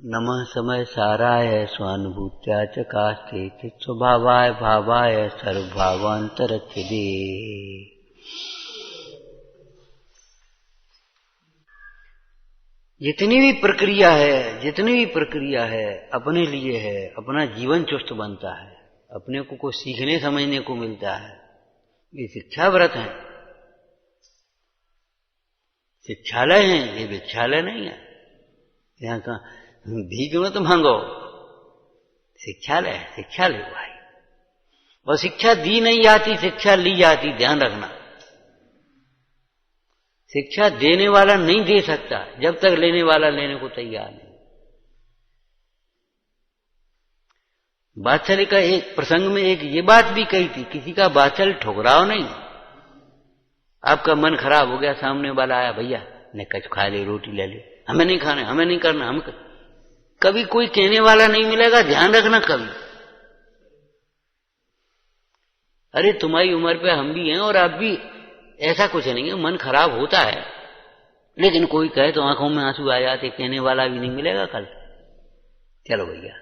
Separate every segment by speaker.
Speaker 1: नमः समय साराय स्वानुभूत्या च कास्ते चित्स्वभावाय भावाय सर्वभावांतरच्छिदे। जितनी भी प्रक्रिया है अपने लिए है, अपना जीवन चुस्त बनता है, अपने को कुछ सीखने समझने को मिलता है। ये शिक्षा व्रत है, शिक्षालय है, ये विद्यालय नहीं है। यहाँ का भीख मत मांगो, शिक्षालय है, शिक्षा ले भाई। और शिक्षा दी नहीं जाती, शिक्षा ली जाती, ध्यान रखना। शिक्षा देने वाला नहीं दे सकता जब तक लेने वाला लेने को तैयार नहीं। बात्सल्य का एक प्रसंग में एक ये बात भी कही थी, किसी का बात्सल्य ठुकराओ नहीं। आपका मन खराब हो गया, सामने वाला आया, भैया ने कच खा ले, रोटी ले ले, हमें नहीं खाना, हमें नहीं करना, हम कभी कोई कहने वाला नहीं मिलेगा, ध्यान रखना कभी। अरे तुम्हारी उम्र पे हम भी हैं और आप भी, ऐसा कुछ नहीं है, मन खराब होता है, लेकिन कोई कहे तो आंखों में आंसू आ जाते, कहने वाला भी नहीं मिलेगा कल। चलो भैया,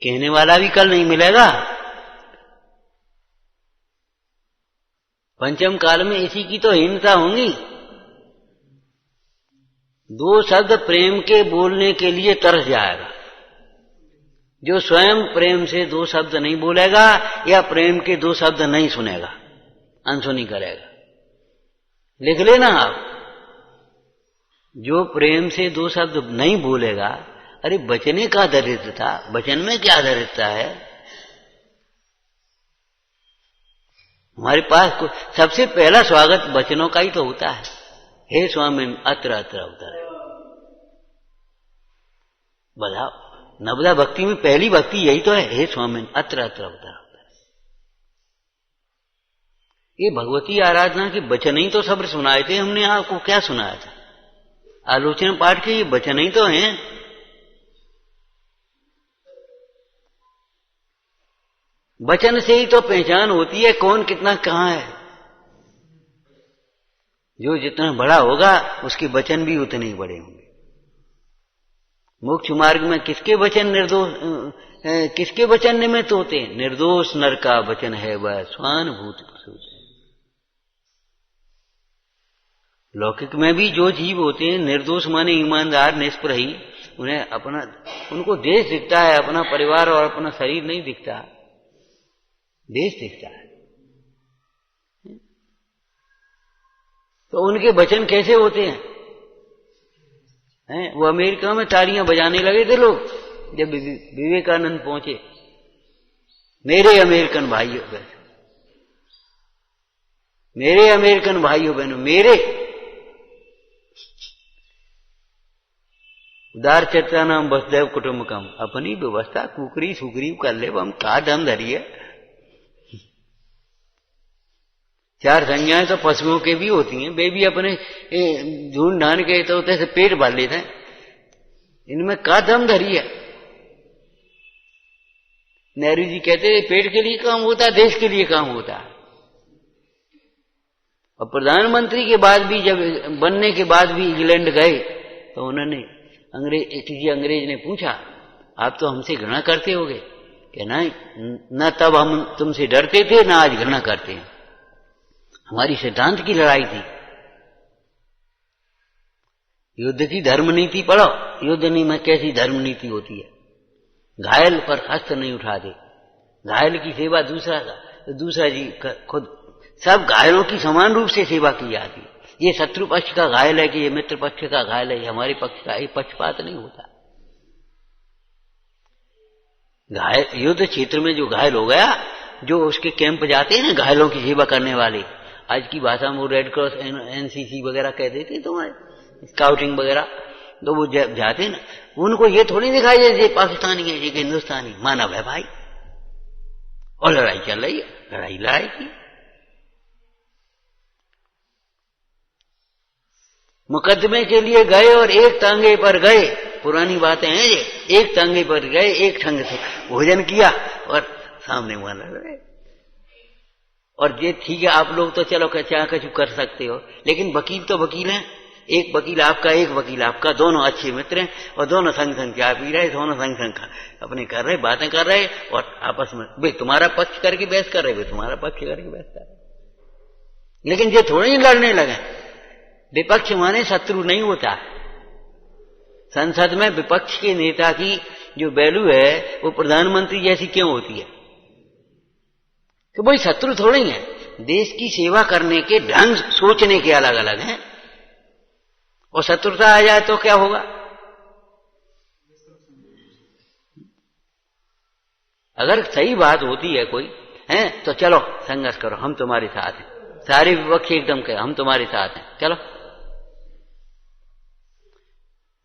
Speaker 1: कहने वाला भी कल नहीं मिलेगा। पंचम काल में इसी की तो हिंसा होंगी। दो शब्द प्रेम के बोलने के लिए तरस जाएगा। जो स्वयं प्रेम से दो शब्द नहीं बोलेगा या प्रेम के दो शब्द नहीं सुनेगा, अनसुनी करेगा। लिख लेना आप, जो प्रेम से दो शब्द नहीं बोलेगा। अरे बचने का दरिद्रता, वचन में क्या दरिद्रता है? हमारे पास सबसे पहला स्वागत वचनों का ही तो होता है। हे स्वामी अत्र अत्र अवतार। बताओ, नवदा भक्ति में पहली भक्ति यही तो है, हे स्वामी अत्र अत्र अवतार। ये भगवती आराधना के वचन ही तो सब सुनाए थे हमने। आपको क्या सुनाया था? आलोचना पाठ के ये वचन ही तो हैं। वचन से ही तो पहचान होती है कौन कितना कहां है। जो जितना बड़ा होगा उसके वचन भी उतने ही बड़े होंगे। मोक्ष मार्ग में किसके वचन किसके वचन निमित्त होते हैं? निर्दोष नर का वचन है वह स्वानुभूत प्रसूत। लौकिक में भी जो जीव होते हैं निर्दोष माने ईमानदार निष्प्रही, उन्हें अपना, उनको देश दिखता है, अपना परिवार और अपना शरीर नहीं दिखता, देश दिखता है। तो उनके वचन कैसे होते हैं? वो अमेरिका में तालियां बजाने लगे थे लोग जब विवेकानंद पहुंचे। मेरे अमेरिकन भाइयों बहनों, मेरे अमेरिकन भाइयों बहनों, मेरे उदार चर्चा नाम वसुदैव कुटुंबकम। अपनी व्यवस्था कुकरी सुकरी कर ले, हम का दम धरिए। चार संज्ञाएं तो पशुओं के भी होती हैं, वे भी अपने झूठ ढान के तो से पेट भर लेते हैं। इनमें का दम धरी है? नेहरू जी कहते हैं पेट के लिए काम होता है, देश के लिए काम होता है। और प्रधानमंत्री के बाद भी, जब बनने के बाद भी इंग्लैंड गए तो उन्होंने अंग्रेज ने पूछा, आप तो हमसे घृणा करते होगे? कि नहीं, न तब हम तुमसे डरते थे, ना आज घृणा करते हैं। हमारी सिद्धांत की लड़ाई थी। युद्ध की धर्म नीति पढ़ो, युद्ध में कैसी धर्म नीति होती है। घायल पर हस्त नहीं उठाते, घायल की सेवा दूसरा का, तो दूसरा जी खुद, सब घायलों की समान रूप से सेवा की जाती है। ये शत्रु पक्ष का घायल है कि ये मित्र पक्ष का घायल है, ये हमारे पक्ष का, ये पक्षपात नहीं होता। घायल युद्ध क्षेत्र में जो घायल हो गया, जो उसके कैंप जाते हैं ना घायलों की सेवा करने वाले, आज की भाषा में वो रेड क्रॉस एनसीसी वगैरह कह देते तुम्हारे, स्काउटिंग वगैरह, तो वो जाते ना, उनको ये थोड़ी दिखाई दे ये पाकिस्तानी है, ये हिंदुस्तानी। मानव है भाई, और लड़ाई चल रही है, लड़ाई की। मुकदमे के लिए गए और एक टांगे पर गए, पुरानी बातें हैं ये, एक टांगे पर गए, एक ठंग से भोजन किया और सामने वाला रहे। और ये ठीक है, आप लोग तो चलो क्या कुछ कर सकते हो, लेकिन वकील तो वकील हैं, एक वकील आपका, एक वकील आपका, दोनों अच्छे मित्र हैं और दोनों संग संग चाय पी रहे, दोनों संग संग अपने कर रहे, बातें कर रहे और आपस में भाई तुम्हारा पक्ष करके बहस कर रहे, भाई तुम्हारा पक्ष करके बहस कर रहे। लेकिन ये थोड़े ही लड़ने लगे। विपक्ष माने शत्रु नहीं होता। संसद में विपक्ष के नेता की जो वैल्यू है वो प्रधानमंत्री जैसी क्यों होती है? तो भाई शत्रु थोड़े ही है। देश की सेवा करने के ढंग सोचने के अलग अलग हैं और शत्रुता आ जाए तो क्या होगा? अगर सही बात होती है कोई है तो चलो संघर्ष करो, हम तुम्हारे साथ हैं, सारे विपक्ष एकदम कहे हम तुम्हारे साथ हैं, चलो।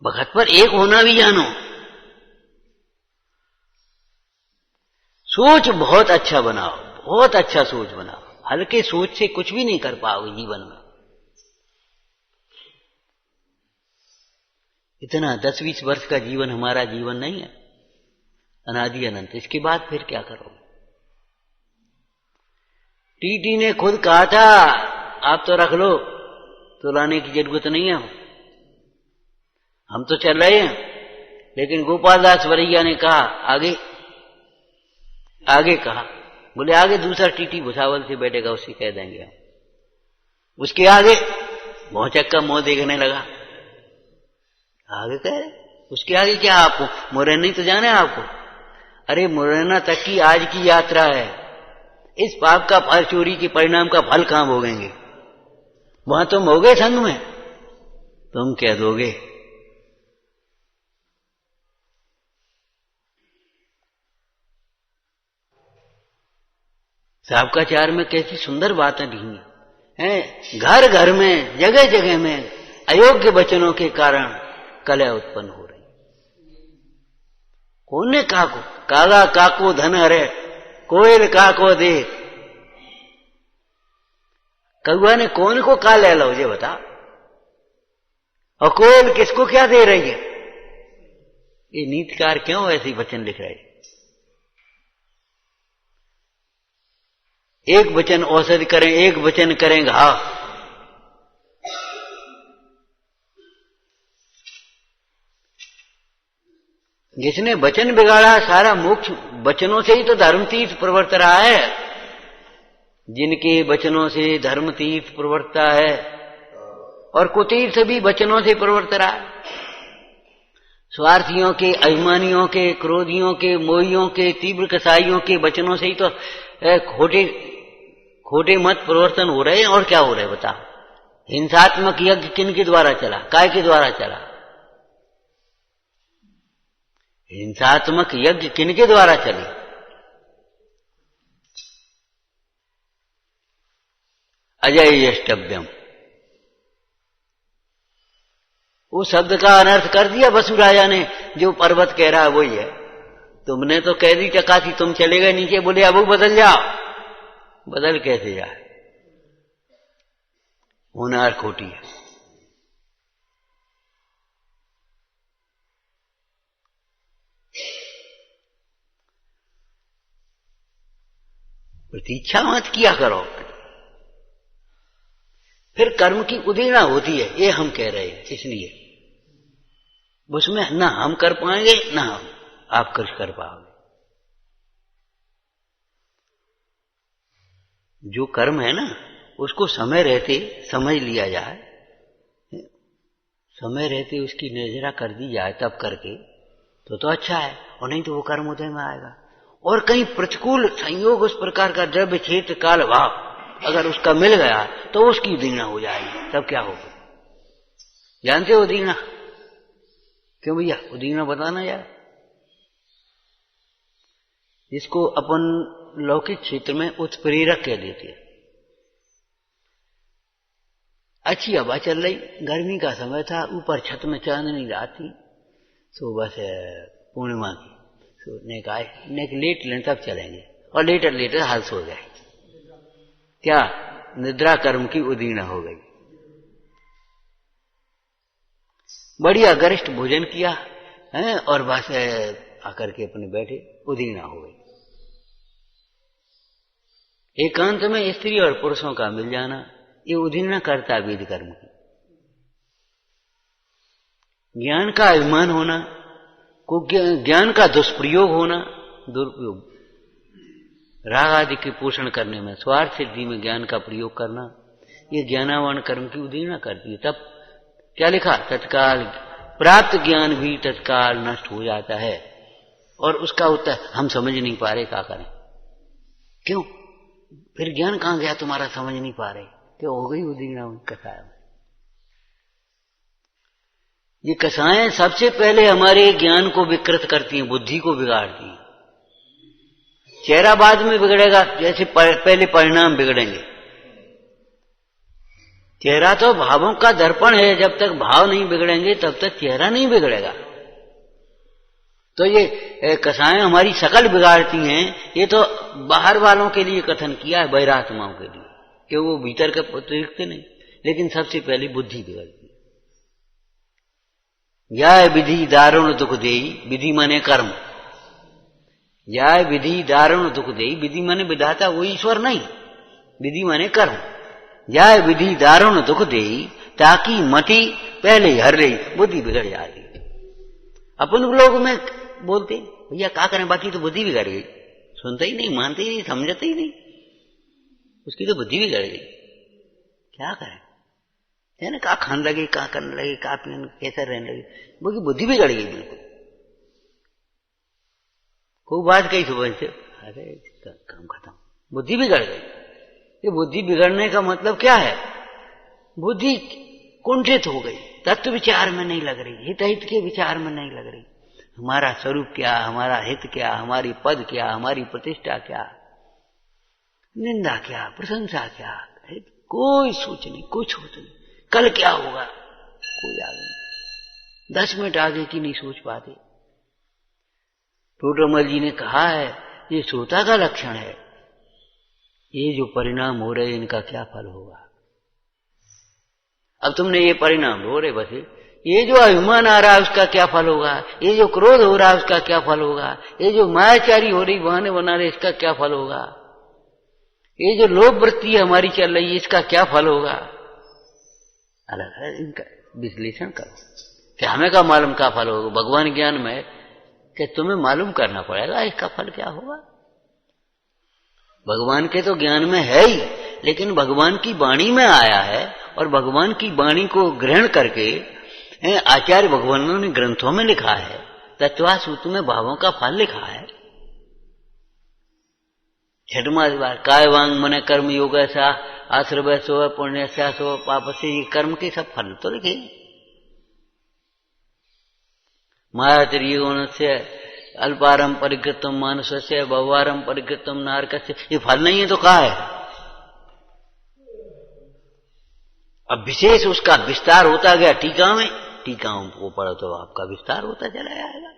Speaker 1: वक्त पर एक होना भी जानो। सोच बहुत अच्छा बनाओ, बहुत अच्छा सोच बनाओ। हल्के सोच से कुछ भी नहीं कर पाओगे जीवन में। इतना 10-20 वर्ष का जीवन हमारा जीवन नहीं है, अनादि अनंत। इसके बाद फिर क्या करोगे? टीटी ने खुद कहा था आप तो रख लो, तो लाने की जरूरत नहीं है, हम तो चल रहे हैं। लेकिन गोपाल दास वरैया ने कहा आगे कहा, बोले आगे दूसरा टीटी भुसावल से बैठेगा, उससे कह देंगे हम। उसके आगे भौचक का मुंह देखने लगा। आगे कह रहे उसके आगे क्या? आपको मुरैना तो जाना है आपको? अरे मुरैना तक की आज की यात्रा है। इस पाप का फल, चोरी के परिणाम का फल कहां भोगेंगे? वहां तुम हो गए संग में, तुम क्या दोगे? साबकाचार में कैसी सुंदर बातें लिखी हैं। घर घर में, जगह जगह में अयोग्य वचनों के कारण कलह उत्पन्न हो रही। कौन ने काको? काला काको धन हरे, कोयल काको दे। कौआ ने कौन को का ले लो ये बता, और कोयल किसको क्या दे रही है? ये नीतिकार क्यों ऐसी वचन लिख रहे? एक वचन औषधि करें, एक वचन करें घाव। जिसने वचन बिगाड़ा, सारा मोक्ष वचनों से ही तो धर्म तीर्थ प्रवर्त रहा है। जिनके वचनों से धर्म तीर्थ प्रवर्तता है और कुतीर्थ भी वचनों से प्रवर्त रहा है। स्वार्थियों के, अभिमानियों के, क्रोधियों के, मोहियों के, तीव्र कसाईयों के वचनों से ही तो खोटे मत प्रवर्तन हो रहे हैं। और क्या हो रहे बता? हिंसात्मक यज्ञ किन के द्वारा चला? काय के द्वारा चला? हिंसात्मक यज्ञ किन के द्वारा चले? अजय यष्टव्यम। वो शब्द का अनर्थ कर दिया वसु राजा ने। जो पर्वत कह रहा है वही है। तुमने तो कह दी चकासी, तुम चले गए नीचे, बोले अब बदल जाओ। बदल कैसे जाए? होनार खोटी है। प्रतीक्षा मत किया करो। फिर कर्म की उदीना होती है, ये हम कह रहे हैं। इसलिए उसमें ना हम कर पाएंगे ना आप कुछ कर पाओगे। जो कर्म है ना, उसको समय रहते समझ लिया जाए, समय रहते उसकी निर्जरा कर दी जाए तब करके तो अच्छा है। और नहीं तो वो कर्म उदय में आएगा। और कहीं प्रतिकूल संयोग उस प्रकार का द्रव्य क्षेत्र काल भाव अगर उसका मिल गया तो उसकी उदीना हो जाएगी। तब क्या होगा? जानते हो उदीना? क्यों भैया उदीना बताना यार। जिसको अपन लौकिक क्षेत्र में उत्प्रेरक कह देते हैं। अच्छी हवा चल रही, गर्मी का समय था, ऊपर छत में चांदनी रात थी, सुबह से पूर्णिमा की। ने कहा लेट लें तब चलेंगे, और लेटर लेटर हाल सो गए। क्या? निद्रा कर्म की उदीना हो गई। बढ़िया गरिष्ठ भोजन किया है और बस आकर के अपने बैठे, उदीना हो गई। एकांत में स्त्री और पुरुषों का मिल जाना, ये उदीना करता वेद कर्म की। ज्ञान का अभिमान होना, को ज्ञान का दुष्प्रयोग होना, दुरुपयोग, राग आदि के पोषण करने में, स्वार्थ सिद्धि में ज्ञान का प्रयोग करना, ये ज्ञानावान कर्म की उदीर्णा करती है। तब क्या लिखा, तत्काल प्राप्त ज्ञान भी तत्काल नष्ट हो जाता है। और उसका उत्तर हम समझ नहीं पा रहे, क्या करें? क्यों? फिर ज्ञान कहां गया तुम्हारा, समझ नहीं पा रहे, क्यों? हो गई उदीर्णा कसाय। ये कसाएं सबसे पहले हमारे ज्ञान को विकृत करती हैं, बुद्धि को बिगाड़ती हैं। चेहरा बाद में बिगड़ेगा, जैसे पहले परिणाम बिगड़ेंगे। चेहरा तो भावों का दर्पण है, जब तक भाव नहीं बिगड़ेंगे तब तक चेहरा नहीं बिगड़ेगा। तो ये कसाएं हमारी शकल बिगाड़ती हैं। ये तो बाहर वालों के लिए कथन किया है, बहिरात्माओं के लिए, कि वो भीतर के देखते नहीं, लेकिन सबसे पहले बुद्धि बिगड़ती है। यह विधि दारुण दुख देई, विधि माने कर्म, यह विधि दारुण दुख देई, विधि माने विधाता, वो ईश्वर नहीं, विधि माने कर्म। यह विधि दारुण दुख देई, ताकि मति पहले हर रही, बुद्धि बिगड़ जाती। अपन लोग में बोलते भैया क्या करें, बाकी तो बुद्धि बिगड़ गई, सुनते ही नहीं, मानते ही नहीं, समझते ही नहीं, उसकी तो बुद्धि बिगड़ गई, क्या करें? है ना, क्या खाने लगे, क्या करने लगे, क्या पीने, कैसे रहने लगे, वो बुद्धि बिगड़ गई बिल्कुल। कोई बात कही सुबह से, अरे काम खत्म, बुद्धि बिगड़ गई। ये बुद्धि बिगड़ने का मतलब क्या है? बुद्धि कुंठित हो गई, तत्व विचार में नहीं लग रही, हित के विचार में नहीं लग रही। हमारा स्वरूप क्या, हमारा हित क्या, हमारी पद क्या, हमारी प्रतिष्ठा क्या, निंदा क्या, प्रशंसा क्या, कोई सोच नहीं, कुछ सोच नहीं। कल क्या होगा, कोई आगे नहीं, 10 मिनट आगे की नहीं सोच पाते। टोटोमल जी ने कहा है, ये श्रोता का लक्षण है। ये जो परिणाम हो रहे, इनका क्या फल होगा? अब तुमने ये परिणाम हो रहे, बस ये जो अभिमान आ रहा है उसका क्या फल होगा, ये जो क्रोध हो रहा है उसका क्या फल होगा, ये जो मायाचारी हो रही, बहाने बना रहे, इसका क्या फल होगा, ये जो लोभ वृत्ति हमारी चल रही है, इसका क्या फल होगा? अलग अलग इनका विश्लेषण करो। क्या हमें का मालूम क्या फल होगा? भगवान ज्ञान में कि तुम्हें मालूम करना पड़ेगा इसका फल क्या होगा। भगवान के तो ज्ञान में है ही, लेकिन भगवान की वाणी में आया है, और भगवान की वाणी को ग्रहण करके आचार्य भगवानों ने ग्रंथों में लिखा है, तत्वा सूत्र में भावों का फल लिखा है। छठवां बार काय वांग मन कर्म योग ऐसा आश्रय सो पुण्य सो पाप से, ये कर्म के सब फल तो लिखे। मायातिरियोन से अल्पारम परिकृतम मानुष से बहुवारम परिकृतम नारक से, ये फल नहीं है तो कहा है? अब विशेष उसका विस्तार होता गया टीका में, टीकाओं को पढ़ो तो आपका विस्तार होता चला जाएगा।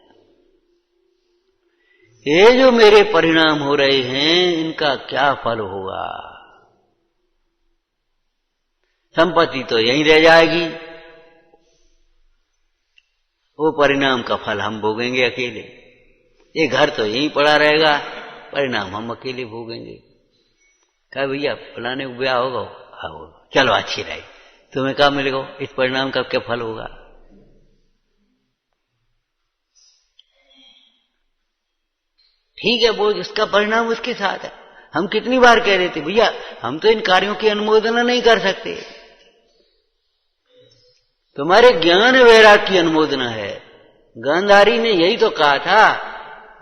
Speaker 1: ये जो मेरे परिणाम हो रहे हैं, इनका क्या फल होगा? संपत्ति तो यहीं रह जाएगी, वो परिणाम का फल हम भोगेंगे अकेले। ये घर तो यहीं पड़ा रहेगा, परिणाम हम अकेले भोगेंगे। कहा भैया फलाने को ब्याह होगा, हाँ चलो अच्छी रही, तुम्हें क्या मिलेगा, इस परिणाम का क्या फल होगा? ठीक है, वो इसका परिणाम उसके साथ है। हम कितनी बार कह रहे थे भैया हम तो इन कार्यों की अनुमोदना नहीं कर सकते, तुम्हारे ज्ञान वैराग की अनुमोदना है। गांधारी ने यही तो कहा था,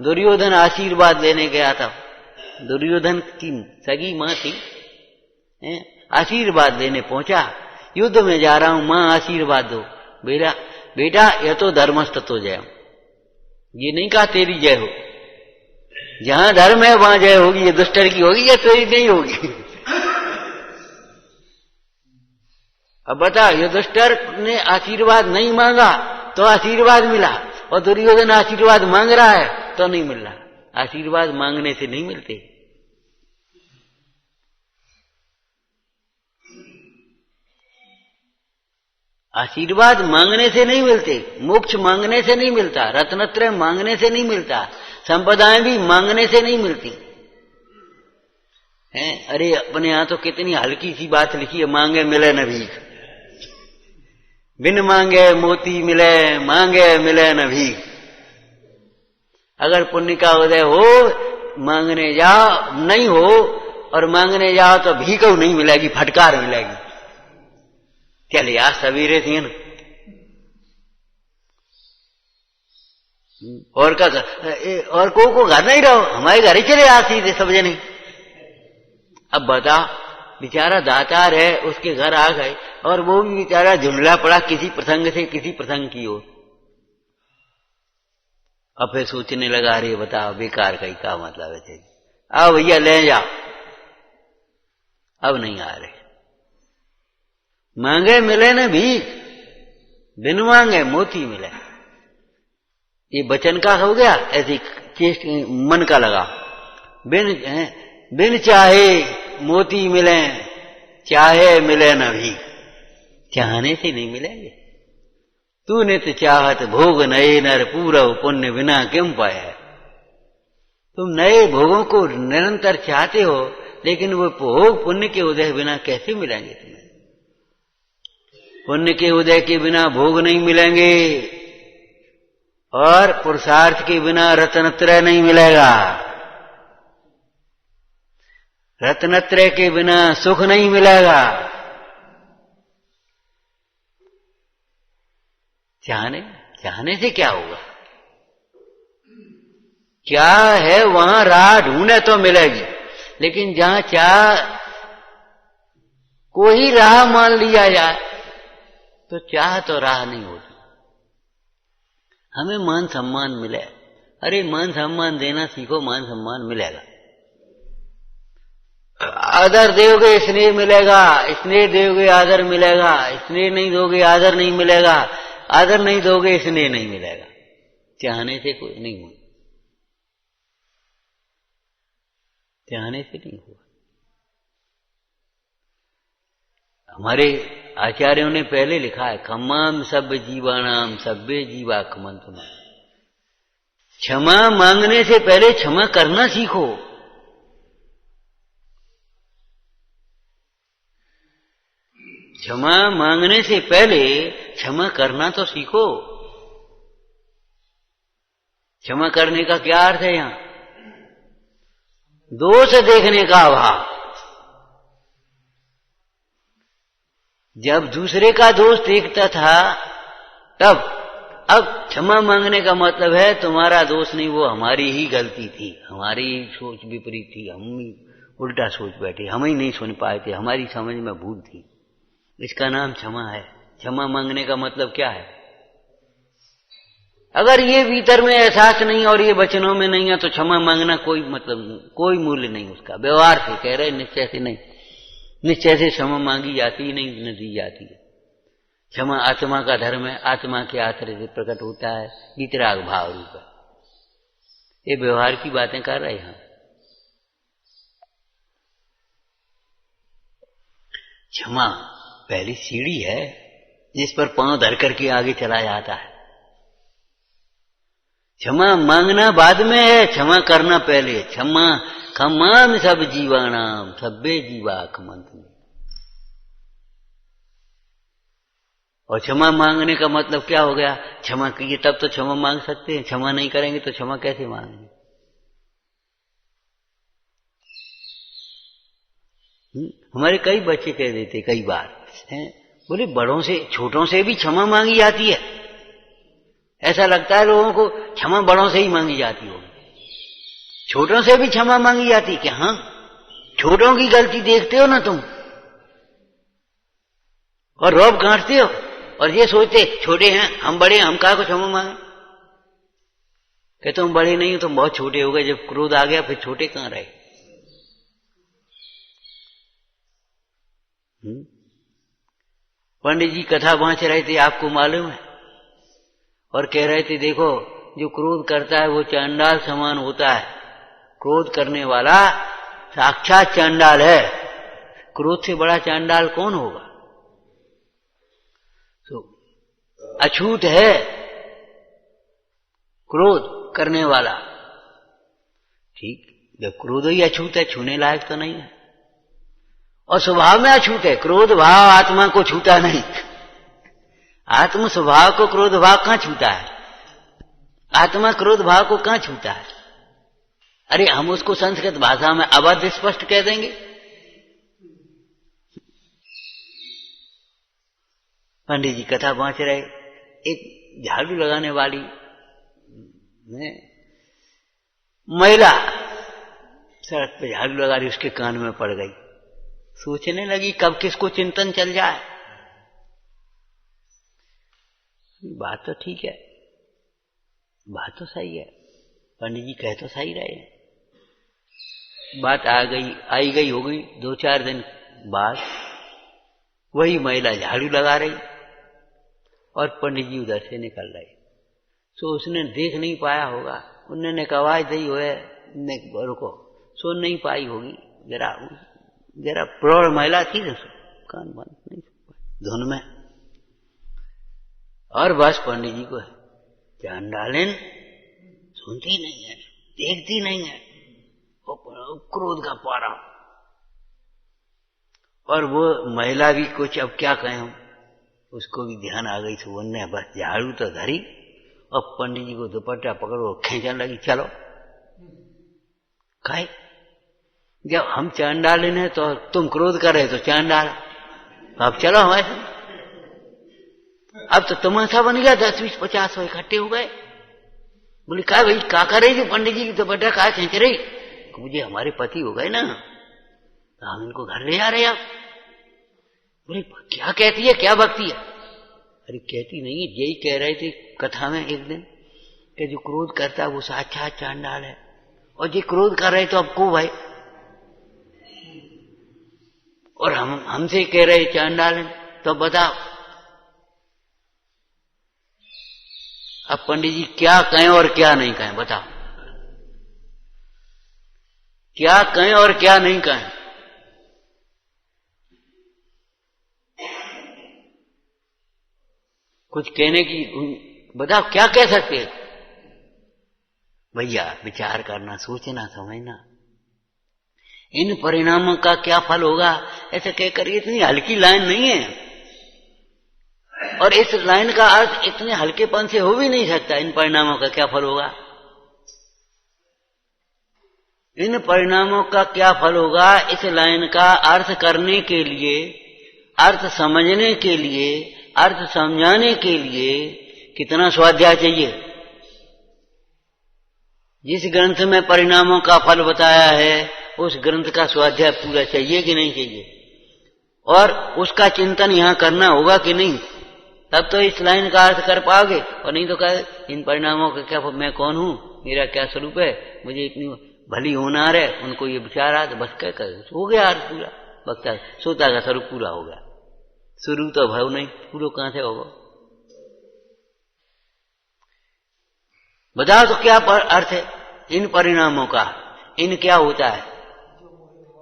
Speaker 1: दुर्योधन आशीर्वाद लेने गया था, दुर्योधन की सगी मां थी, आशीर्वाद लेने पहुंचा, युद्ध में जा रहा हूं मां आशीर्वाद दो। बेटा यह तो धर्मस्थ तो जय, ये नहीं कहा तेरी जय हो, जहां धर्म है वहां जय होगी, ये दुष्टर की होगी या तेरी नहीं होगी। अब बता, ये दुष्टर ने आशीर्वाद नहीं मांगा तो आशीर्वाद मिला, और दुर्योधन आशीर्वाद मांग रहा है तो नहीं मिल रहा। आशीर्वाद मांगने से नहीं मिलते, आशीर्वाद मांगने से नहीं मिलते, मोक्ष मांगने से नहीं मिलता, रत्नत्रय मांगने से नहीं मिलता, संपदाएं भी मांगने से नहीं मिलती हैं। अरे अपने यहां तो कितनी हल्की सी बात लिखी है, मांगे मिले न भीख। बिन मांगे मोती मिले, मांगे मिले न भीख। अगर पुण्य का उदय हो, मांगने जाओ नहीं हो, और मांगने जाओ तो भीख नहीं मिलेगी, फटकार मिलेगी। चल यार सवेरे थी ना, और का और को घर नहीं रहो, हमारे घर ही चले आती थे सब जने। अब बता, बेचारा दातार है, उसके घर आ गए और वो भी बेचारा झुंडला पड़ा किसी प्रसंग से किसी प्रसंग की ओर। अब फिर सोचने लगा, अरे बताओ बेकार का ही क्या मतलब है, आओ भैया ले जाओ। अब नहीं आ रहे। मांगे मिले न भीख, बिन मांगे मोती मिले। ये वचन का हो गया, ऐसी चेष्ट मन का लगा। बिन चाहे मोती मिले, चाहे मिले न भीख। चाहने से नहीं मिलेंगे। तूने तो चाहत भोग नए नर, पूरव पुण्य बिना क्यों पाया। तुम नए भोगों को निरंतर चाहते हो, लेकिन वो भोग पुण्य के उदय बिना कैसे मिलेंगे तुम्हें। पुण्य के उदय के बिना भोग नहीं मिलेंगे, और पुरुषार्थ के बिना रत्नत्रय नहीं मिलेगा। रत्नत्रय के बिना सुख नहीं मिलेगा। चाहने से क्या होगा। क्या है वहां राह ढूंढे तो मिलेगी, लेकिन जहां चाह को ही राह मान लिया जाए तो चाह तो राह नहीं होती। हमें मान सम्मान मिले, अरे मान सम्मान देना सीखो, मान सम्मान मिलेगा। आदर दोगे स्नेह मिलेगा, स्नेह दोगे आदर मिलेगा, स्नेह नहीं दोगे आदर नहीं मिलेगा, आदर नहीं दोगे स्नेह नहीं मिलेगा। चाहने से कोई नहीं हुआ, चाहने से नहीं हुआ। हमारे आचार्यों ने पहले लिखा है, खम्माम सब जीवानाम सभ्य जीवा खमंतुना। क्षमा मांगने से पहले क्षमा करना सीखो। क्षमा मांगने से पहले क्षमा करना तो सीखो। क्षमा करने का क्या अर्थ है यहां? दोष देखने का अभाव। जब दूसरे का दोष देखता था तब, अब क्षमा मांगने का मतलब है तुम्हारा दोष नहीं, वो हमारी ही गलती थी, हमारी सोच विपरीत थी, हम ही उल्टा सोच बैठे, हम ही नहीं सुन पाए थे, हमारी समझ में भूल थी। इसका नाम क्षमा है। क्षमा मांगने का मतलब क्या है? अगर ये भीतर में एहसास नहीं और ये वचनों में नहीं है तो क्षमा मांगना कोई मतलब नहीं, कोई मूल्य नहीं उसका। व्यवहार से कह रहे, निश्चय से नहीं। निश्चय से क्षमा मांगी जाती नहीं, न दी जाती है। क्षमा आत्मा का धर्म है, आत्मा के आश्रय से प्रकट होता है, वितराग भाव रूप है। ये व्यवहार की बातें कर रहे हैं। क्षमा पहली सीढ़ी है जिस पर पांव धर करके आगे चला जाता है। क्षमा मांगना बाद में है, क्षमा करना पहले। क्षमा खम्माम सब जीवानाम सभ्य जीवा खमंतुना। और क्षमा मांगने का मतलब क्या हो गया? क्षमा कीजिए तब तो क्षमा मांग सकते हैं, क्षमा नहीं करेंगे तो क्षमा कैसे मांगेंगे? हमारे कई बच्चे कह देते कई बार हैं, बोले बड़ों से छोटों से भी क्षमा मांगी जाती है। ऐसा लगता है लोगों को क्षमा बड़ों से ही मांगी जाती होगी, छोटों से भी क्षमा मांगी जाती है। कि हाँ, छोटों की गलती देखते हो ना तुम और रौब गांठते हो और ये सोचते छोटे हैं हम बड़े, हम काहे को क्षमा मांगे। कि तुम बड़े नहीं हो, तुम बहुत छोटे हो गए। जब क्रोध आ गया फिर छोटे कहां रहे। पंडित जी कथा बांच रहे थे, आपको मालूम है, और कह रहे थे देखो जो क्रोध करता है वो चांडाल समान होता है। क्रोध करने वाला साक्षात चांडाल है। क्रोध से बड़ा चांडाल कौन होगा? तो अछूत है क्रोध करने वाला। ठीक, जब क्रोध ही अछूत है, छूने लायक तो नहीं है, और स्वभाव में अछूत है। क्रोध भाव आत्मा को छूता नहीं। आत्म स्वभाव को क्रोध भाव कहां छूता है? आत्मा क्रोध भाव को कहां छूता है? अरे हम उसको संस्कृत भाषा में अवध स्पष्ट कह देंगे। पंडित जी कथा पहुंच रहे, एक झाड़ू लगाने वाली महिला सड़क पे झाड़ू लगा रही, उसके कान में पड़ गई। सोचने लगी कब किसको चिंतन चल जाए। बात तो ठीक है, बात तो सही है, पंडित जी कह तो सही रहे हैं। बात आई गई हो गई। 2-4 दिन बाद वही महिला झाड़ू लगा रही और पंडित जी उधर से निकल रहे। सो उसने देख नहीं पाया होगा, उन्होंने आवाज दी हुए रुको, सुन नहीं पाई होगी, जरा प्रौढ़ महिला थी ना, कान बंद नहीं धुन में। और बस पंडित जी को चांडालिन सुनती नहीं है, देखती नहीं है, क्रोध का पारा। और वो महिला भी कुछ, अब क्या कहें हम, उसको भी ध्यान आ गई थी, उनने बस झाड़ू तो धरी और पंडित जी को दुपट्टा पकड़ो खींचने लगी, चलो। कहे जब हम चांडालिन है तो तुम क्रोध कर रहे तो चांडाल, अब चलो हमारे साथ। अब तो तमाशा बन गया, 10-20-50 इकट्ठे हो गए। बोली क्या भाई क्या कर रही थी? पंडित जी की दुपट्टा क्या खींच रही? मुझे हमारे पति हो गए ना, तो हम इनको घर ले आ रहे। आप बोले क्या कहती है, क्या बकती है? अरे कहती नहीं है, यही कह रहे थे कथा में एक दिन कि जो क्रोध करता है वो साक्षात चांडाल है, और जो क्रोध कर रहे तो अब को भाई, और हमसे कह रहे चांडाल है, तो बताओ अब पंडित जी क्या कहें और क्या नहीं कहें? बताओ क्या कहें और क्या नहीं कहें? कुछ कहने की, बताओ क्या कह सकते हैं? भैया विचार करना, सोचना, समझना, इन परिणामों का क्या फल होगा, ऐसे कहकर इतनी हल्की लाइन नहीं है, और इस लाइन का अर्थ इतने हल्केपन से हो भी नहीं सकता। इन परिणामों का क्या फल होगा, इन परिणामों का क्या फल होगा, इस लाइन का अर्थ करने के लिए, अर्थ समझने के लिए, अर्थ समझाने के लिए कितना स्वाध्याय चाहिए। जिस ग्रंथ में परिणामों का फल बताया है उस ग्रंथ का स्वाध्याय पूरा चाहिए कि नहीं चाहिए, और उसका चिंतन यहां करना होगा कि नहीं, तब तो इस लाइन का अर्थ कर पाओगे। और नहीं तो कहे इन परिणामों का क्या, मैं कौन हूं, मेरा क्या स्वरूप है, मुझे इतनी भली होनार है, उनको ये विचार आ तो बस क्या कर, हो गया अर्थ पूरा, वक्ता श्रोता का स्वरूप पूरा हो गया। शुरू तो भाव नहीं, पूरा कहां से होगा? बताओ तो क्या अर्थ है इन परिणामों का? इन क्या होता है,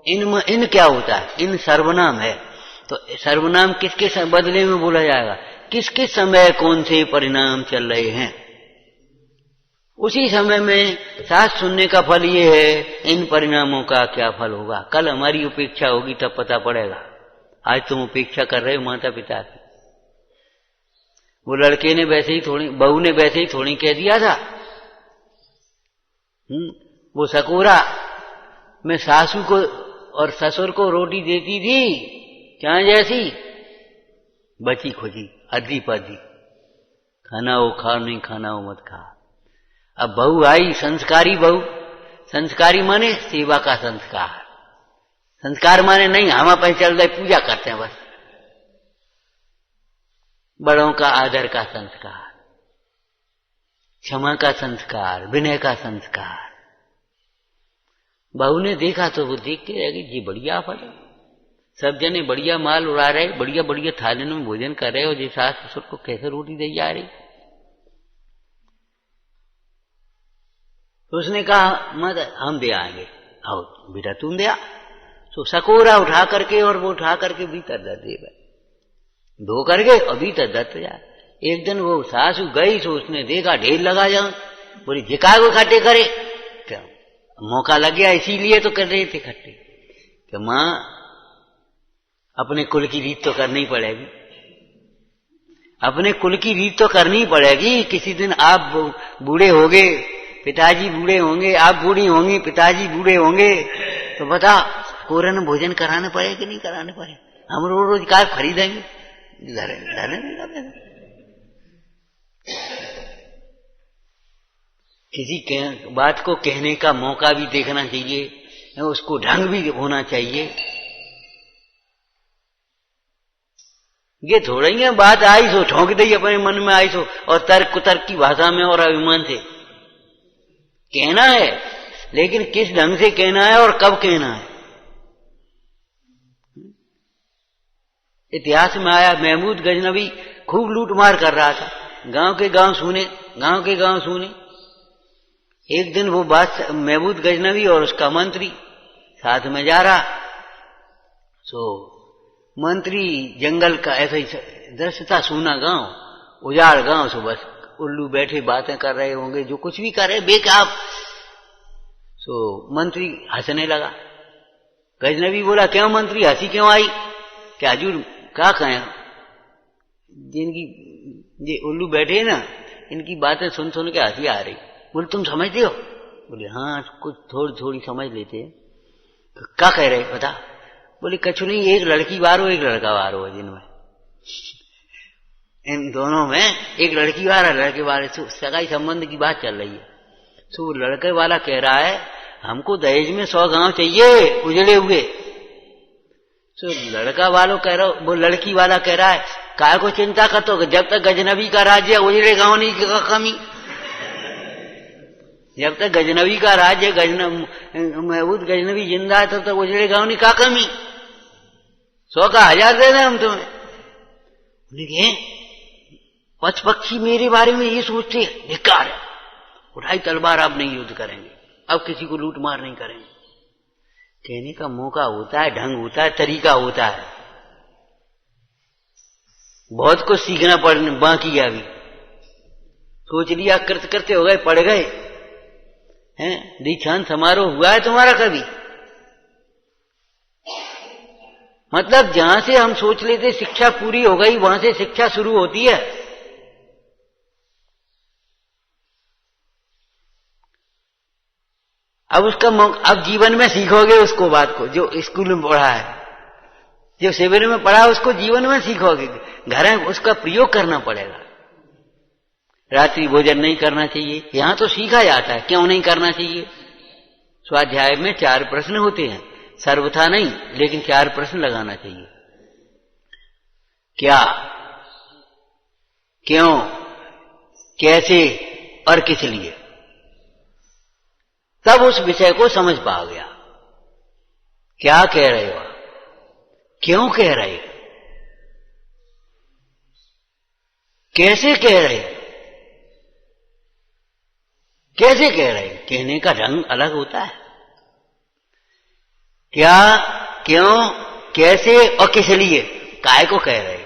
Speaker 1: इन क्या होता है? इन सर्वनाम है, तो सर्वनाम किसके बदले में बोला जाएगा? किस किस समय कौन से परिणाम चल रहे हैं, उसी समय में साथ सुनने का फल ये है, इन परिणामों का क्या फल होगा। कल हमारी उपेक्षा होगी तब पता पड़ेगा। आज तुम उपेक्षा कर रहे हो माता पिता की। वो लड़के ने वैसे ही थोड़ी, बहू ने वैसे ही थोड़ी कह दिया था। वो सकोरा में सासू को और ससुर को रोटी देती थी चाहे जैसी, बची खुची अद्दी पद्दी, खाना हो खा, नहीं खाना हो मत खा। अब बहू आई, संस्कारी बहू, संस्कारी माने सेवा का संस्कार, संस्कार माने नहीं हम अपन चल रहे पूजा करते हैं बस, बड़ों का आदर का संस्कार, क्षमा का संस्कार, विनय का संस्कार। बहू ने देखा तो वो देख के रह गई, जी बढ़िया फल है, सब जने बढ़िया माल उड़ा रहे, बढ़िया बढ़िया थालियों में भोजन कर रहे, और जी सास ससुर को कैसे रोटी दी जा रही। तो उसने कहा मत हम दे आएंगे, आओ बेटा तुम दे आ। तो सकोरा उठा करके, और वो उठा करके भीतर दे दे, धो करके और भीतर दत्त जा। एक दिन वो सासू गई तो उसने देखा ढेर लगा जाओ, बोली जिका को इकट्ठे करे, क्या मौका लग गया इसीलिए तो कर रहे थे इकट्ठे, कि मां अपने कुल की रीत तो करनी पड़ेगी। अपने कुल की रीत तो करनी पड़ेगी। किसी दिन आप बूढ़े होंगे, पिताजी बूढ़े होंगे, आप बूढ़ी होंगी, पिताजी बूढ़े होंगे, तो बता कोरन भोजन कराने पड़े कि नहीं कराने पड़े? हम रोज काय खरीदेंगे? किसी बात को कहने का मौका भी देखना चाहिए, उसको ढंग भी होना चाहिए। ये थोड़ा ही है बात आई सो ठोंक दी अपने मन में आई सो, और तर्क कुतर्क की भाषा में और अभिमान से कहना है, लेकिन किस ढंग से कहना है और कब कहना है। इतिहास में आया महमूद गजनवी खूब लूटमार कर रहा था, गांव के गांव सुने। एक दिन वो बात महमूद गजनवी और उसका मंत्री साथ में जा रहा, सो मंत्री जंगल का ऐसा ही दृश्य था, सूना गांव, उजाड़ गांव, सो बस उल्लू बैठे बातें कर रहे होंगे, जो कुछ भी कर रहे बेकाब। सो मंत्री हंसने लगा। गजनवी बोला, क्यों मंत्री हंसी क्यों आई? क्या हजूर क्या कहें, जिनकी ये उल्लू बैठे ना, इनकी बातें सुन सुन के हंसी आ रही। बोले तुम समझते हो? बोले हाँ कुछ थोड़ी थोड़ी समझ लेते हैं। क्या कह रहे बता? बोले कछु नहीं, एक लड़की बार हो एक लड़का बार हो, जिनमें इन दोनों में एक लड़की बार है लड़के बार, सगाई संबंध की बात चल रही है। तो लड़के वाला कह रहा है हमको दहेज में 100 गांव चाहिए उजड़े हुए। तो लड़का वालों कह रहा, वो लड़की वाला कह रहा है काय को चिंता करते हो, जब तक गजनबी का राज्य उजड़े गांव नहीं का कमी, जब तक गजनबी का राज्य महमूद गजनबी जिंदा है तब तक उजड़े गांव नहीं का कमी, 100 का 1000 देना हम तुम्हें। बोले पक्ष पक्षी मेरे बारे में ये सोचते हैं, बेकार है, उठाई तलवार अब नहीं युद्ध करेंगे, अब किसी को लूट मार नहीं करेंगे। कहने का मौका होता है, ढंग होता है, तरीका होता है। बहुत कुछ सीखना बाकी है अभी। सोच लिया करते करते हो गए, पढ़ गए हैं। दीक्षांत समारोह हुआ है तुम्हारा कभी? मतलब जहां से हम सोच लेते शिक्षा पूरी हो गई, वहां से शिक्षा शुरू होती है। अब उसका अब जीवन में सीखोगे उसको, बात को जो स्कूल में पढ़ा है, जो शिविर में पढ़ा है उसको जीवन में सीखोगे। घर में उसका प्रयोग करना पड़ेगा। रात्रि भोजन नहीं करना चाहिए, यहां तो सीखा जाता है, क्यों नहीं करना चाहिए। स्वाध्याय में 4 प्रश्न होते हैं, सर्वथा नहीं, लेकिन 4 प्रश्न लगाना चाहिए। क्या, क्यों, कैसे और किस लिए, तब उस विषय को समझ पाओगे आप। क्या कह रहे हो, क्यों कह रहे हो, कैसे कह रहे हो, कैसे कह रहे हो। कहने का ढंग अलग होता है। क्या, क्यों, कैसे और किस लिए, काय को कह रहे हो।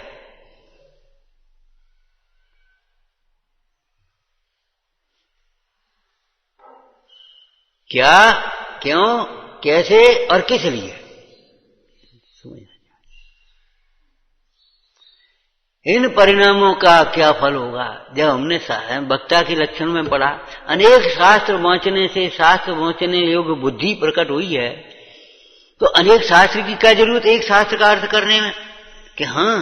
Speaker 1: क्या, क्यों, कैसे और किस लिए। इन परिणामों का क्या फल होगा। जब हमने वक्ता के लक्षण में पढ़ा, अनेक शास्त्र वांचने से शास्त्र वांचने योग्य बुद्धि प्रकट हुई है, तो अनेक शास्त्र की क्या जरूरत एक शास्त्र का अर्थ करने में, कि हां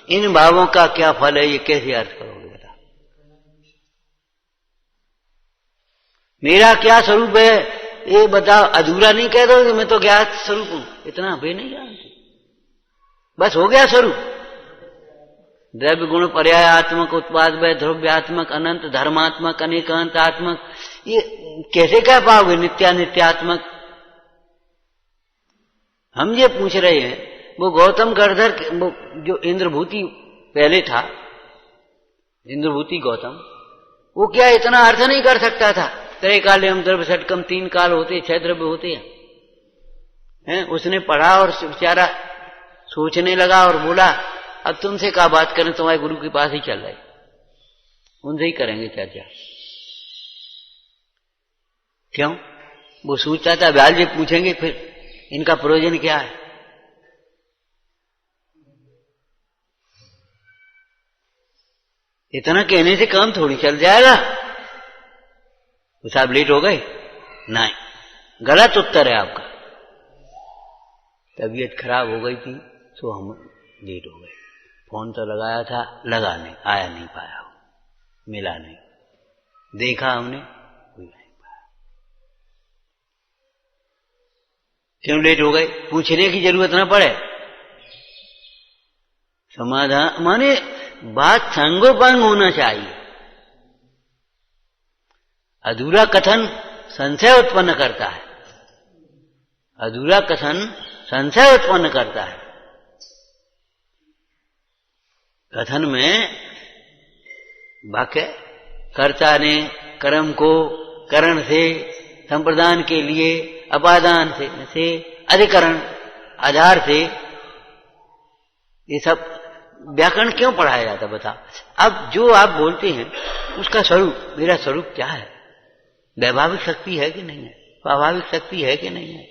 Speaker 1: इन भावों का क्या फल है, ये कैसे अर्थ करोगे बता। मेरा क्या स्वरूप है ये बताओ, अधूरा नहीं कह दो कि मैं तो ज्ञात स्वरूप हूं, इतना वे नहीं जानते, बस हो गया स्वरूप। द्रव्य गुण पर्यायात्मक, उत्पाद वय द्रव्यात्मक, अनंत धर्मात्मक, अनेकांतात्मक, ये कैसे कह पाओगे नित्यानित्यात्मक। हम ये पूछ रहे हैं, वो गौतम गणधर, वो जो इंद्रभूति पहले था, इंद्रभूति गौतम, वो क्या इतना अर्थ नहीं कर सकता था। त्रैकाल्यम द्रव्य षटकम, 3 काल होते, 6 द्रव्य होते हैं। उसने पढ़ा और बेचारा सोचने लगा और बोला अब तुमसे क्या बात करें, तुम्हारे गुरु के पास ही चल रहे, उनसे ही करेंगे चर्चा। क्यों? वो सोचता था व्याल जी पूछेंगे फिर इनका प्रयोजन क्या है। इतना कहने से काम थोड़ी चल जाएगा। तो साहब लेट हो गए? नहीं, गलत उत्तर है आपका। तबीयत खराब हो गई थी तो हम लेट हो गए। फोन तो लगाया था, लगा नहीं, आया नहीं पाया, मिला नहीं, देखा हमने, कोई नहीं पाया। क्यों लेट हो गए? पूछने की जरूरत ना पड़े। समाधान माने बात संगोपांग होना चाहिए। अधूरा कथन संशय उत्पन्न करता है, अधूरा कथन संशय उत्पन्न करता है। कथन में वाक्य कर्ता ने कर्म को करण से संप्रदान के लिए अपादान से अधिकरण आधार से, ये सब व्याकरण क्यों पढ़ाया जाता बता। अब जो आप बोलते हैं उसका स्वरूप, मेरा स्वरूप क्या है? वैभाविक शक्ति है कि नहीं है? स्वाभाविक शक्ति है कि नहीं है?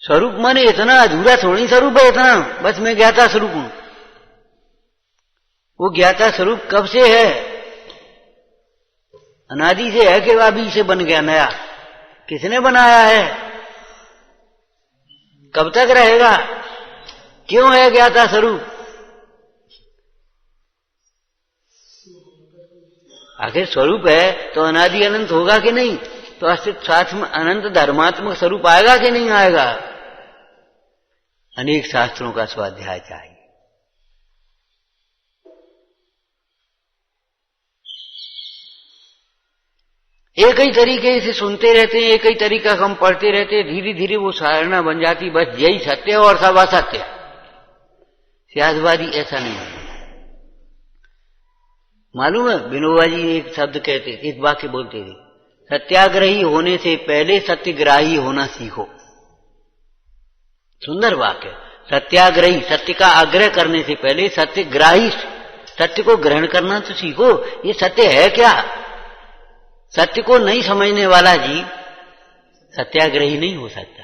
Speaker 1: स्वरूप माने इतना अधूरा थोड़ी स्वरूप है, इतना बस मैं ज्ञाता स्वरूप हूं। वो ज्ञाता स्वरूप कब से है? अनादि से है कि अभी से बन गया नया? किसने बनाया है? कब तक रहेगा? क्यों है ज्ञाता स्वरूप? आखिर स्वरूप है तो अनादि अनंत होगा कि नहीं? तो अस्तित्व साथ में अनंत धर्मात्मक स्वरूप आएगा कि नहीं आएगा? अनेक शास्त्रों का स्वाध्याय चाहिए। एक ही तरीके से सुनते रहते हैं, एक ही तरीका हम पढ़ते रहते हैं, धीरे धीरे वो धारणा बन जाती, बस यही सत्य है और सब असत्य है। सियासवादी ऐसा नहीं है। मालूम है, विनोबा जी एक शब्द कहते, एक वाक्य बोलते थे, सत्याग्रही होने से पहले सत्यग्राही होना सीखो। सुंदर वाक्य। सत्याग्रही, सत्य का आग्रह करने से पहले सत्यग्राही, सत्य को ग्रहण करना तो सीखो। ये सत्य है क्या? सत्य को नहीं समझने वाला जी सत्याग्रही नहीं हो सकता।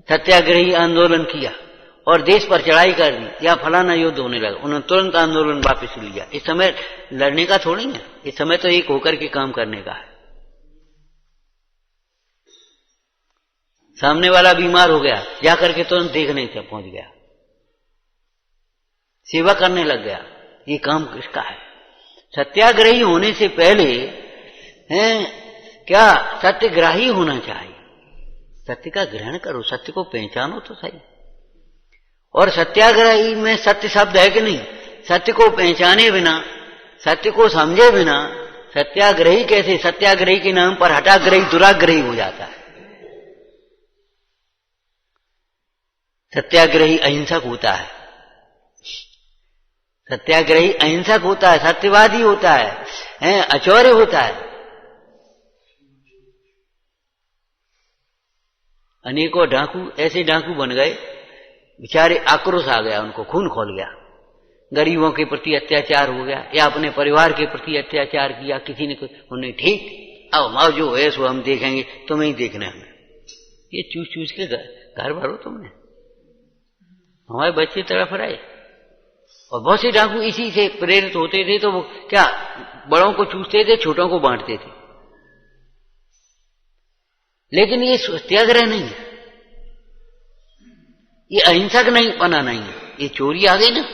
Speaker 1: सत्याग्रही आंदोलन किया और देश पर चढ़ाई कर दी या फलाना युद्ध होने लगा, उन्होंने तुरंत आंदोलन वापस लिया। इस समय लड़ने का थोड़ी है, इस समय तो एक होकर के काम करने का है। सामने वाला बीमार हो गया, जाकर के तुरंत देखने से पहुंच गया, सेवा करने लग गया। ये काम किसका है? सत्याग्रही होने से पहले है क्या सत्यग्राही होना चाहिए। सत्य का ग्रहण करो, सत्य को पहचानो तो सही। और सत्याग्रही में सत्य शब्द है कि नहीं? सत्य को पहचाने बिना, सत्य को समझे बिना सत्याग्रही कैसे? सत्याग्रही के नाम पर हठाग्रही दुराग्रही हो जाता है। सत्याग्रही अहिंसक होता है, सत्याग्रही अहिंसक होता है, सत्यवादी होता है, अचौर्य होता है। अनेकों डाकू ऐसे डाकू बन गए, बेचारे आक्रोश आ गया, उनको खून खौल गया, गरीबों के प्रति अत्याचार हो गया या अपने परिवार के प्रति अत्याचार किया किसी ने। उन्हें ठीक, आओ माओ जो है सो हम देखेंगे, तुम्हें ही देखना है। ये चूस चूस के घर भरो तुमने, हमारे बच्चे तड़फ रहे। और बहुत से डाकू इसी से प्रेरित होते थे, तो वो क्या बड़ों को चूसते थे, छोटों को बांटते थे। लेकिन ये सत्याग्रह नहीं है, ये अहिंसक नहीं बना नहीं है, ये चोरी आ गई ना,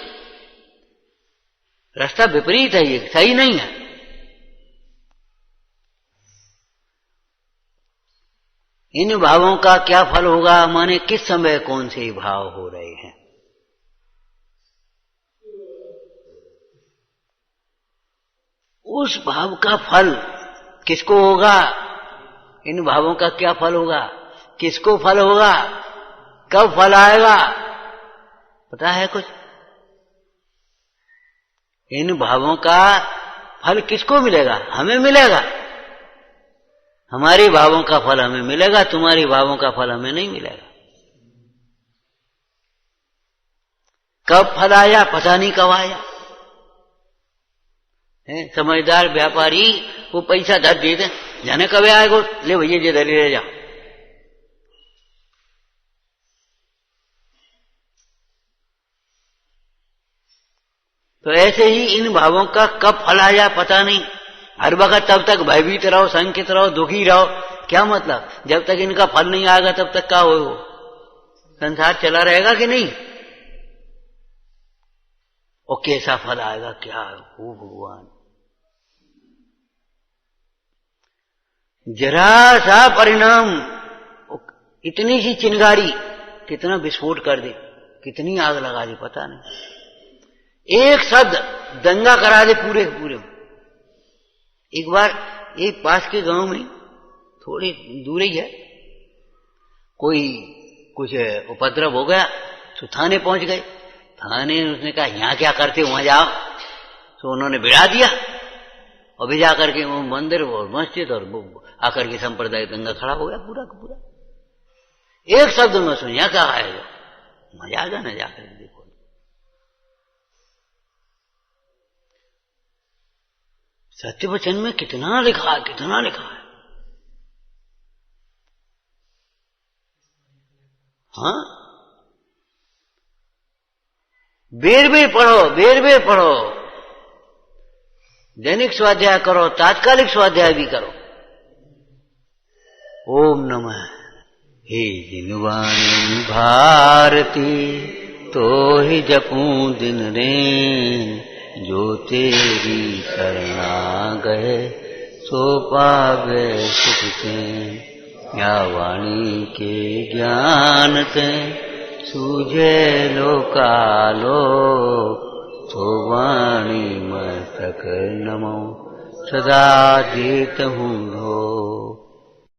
Speaker 1: रास्ता विपरीत है, ये सही नहीं है। इन भावों का क्या फल होगा, माने किस समय कौन से भाव हो रहे हैं। उस भाव का फल किसको होगा, इन भावों का क्या फल होगा, किसको फल होगा, कब फल आएगा, पता है कुछ? इन भावों का फल किसको मिलेगा? हमें मिलेगा। हमारे भावों का फल हमें मिलेगा, तुम्हारे भावों का फल हमें नहीं मिलेगा। कब फल आया पता नहीं, कब आया। समझदार व्यापारी वो पैसा धर दे दे, जाने कब आएगा, ले भैया जे धरी ले जा। तो ऐसे ही इन भावों का कब फल आ जाए पता नहीं। हर वक्त तब तक भयभीत रहो, शंकित रहो, दुखी रहो, क्या मतलब? जब तक इनका फल नहीं आएगा तब तक क्या हो, संसार चला रहेगा कि नहीं? और कैसा फल आएगा, क्या हो भगवान। जरा सा परिणाम, इतनी सी चिंगारी कितना विस्फोट कर दे, कितनी आग लगा दे पता नहीं। एक शब्द दंगा करा दे पूरे पूरे। एक बार एक पास के गांव में, थोड़ी दूर ही है, कोई कुछ उपद्रव हो गया तो थाने पहुंच गए। थाने उसने कहा यहां क्या करते, वहां जाओ। तो उन्होंने भिड़ा दिया और भिजा करके वो मंदिर और मस्जिद और आकर के संप्रदाय दंगा खड़ा हो गया पूरा का पूरा। एक शब्द में सुनिया क्या है, मजा आ गया ना जाकर देखो। सत्य वचन में कितना लिखा है, कितना लिखा है। हाँ, बेर बेर पढ़ो, बेर बेर पढ़ो, दैनिक स्वाध्याय करो, तात्कालिक स्वाध्याय भी करो। ओम नमः। हे जिनवाणी भारती तो ही जपूं दिन रैन, जो तेरी शरणा गए सो पावे सुख चैन। या वाणी के ज्ञान ते सूझे लोकालो, तो वाणी मस्तक नमो सदा जेत हूँ लो।